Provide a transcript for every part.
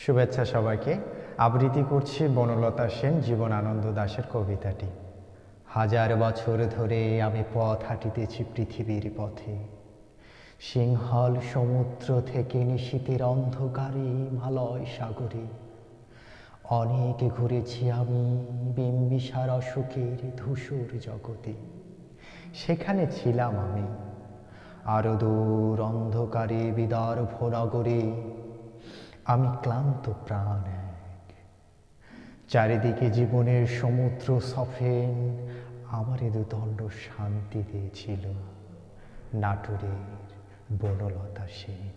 শুভেচ্ছা সবাইকে। আবৃত্তি করছি বনলতা সেন জীবনানন্দ দাশের কবিতাটি। হাজার বছর ধরে আমি পথ হাঁটিতেছি পৃথিবীর পথে, সিংহল সমুদ্র থেকে নিশীথের অন্ধকারে হিমালয় সাগরে। অনেক ঘুরেছি আমি বিম্বিসার অশোকের ধূসর জগতে, সেখানে ছিলাম আমি আরো দূর অন্ধকারে বিদর্ভ নগরে। আমি ক্লান্ত প্রাণ এক, চারিদিকে জীবনের সমুদ্র সফেন আমারে দুদণ্ড শান্তি দিয়েছিল নাটোরের বনলতা সেন।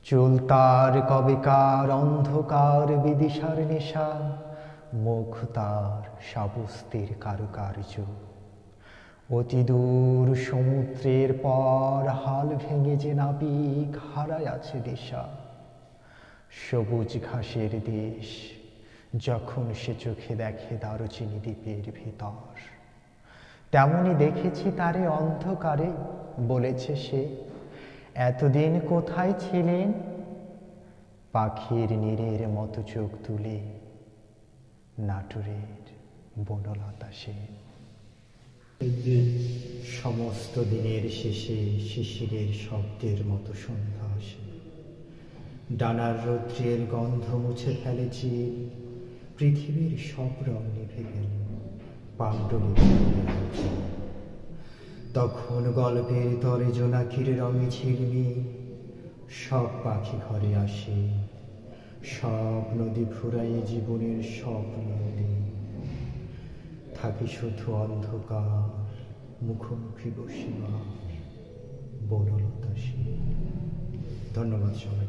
চুল তার কবেকার অন্ধকার বিদিশার নেশা, মুখ তার সাবস্তির কারুকার্য। অতি দূর সমুদ্রের পর হাল ভেঙে যে নাবিক হারায় আছে দিশা। সবুজ ঘাসের দেশ যখন সে চোখে দেখে দারুচিনি দ্বীপের ভিতর, তেমনি দেখেছি তারে অন্ধকারে। বলেছে সে, এতদিন কোথায় ছিলেন? পাখির নীড়ের মতো চোখ তুলে নাটোরের বনলতা সেন। সমস্ত দিনের শেষে শিশিরের শব্দের মতো সন্ধ্যা আসে। ডানার রৌদ্রের গন্ধ মুছে ফেলেছি, পৃথিবীর সব রং নিভে গেল পাণ্ডুলিপির। তখন গল্পের তরে জোনাকির রঙে ঝিলমি সব পাখি ঘরে আসে, সব নদী ফুরাই জীবনের সব নদী। থাকি শুধু অন্ধকার মুখোমুখি বসিবার বনলতা সেন। ধন্যবাদ সবাই।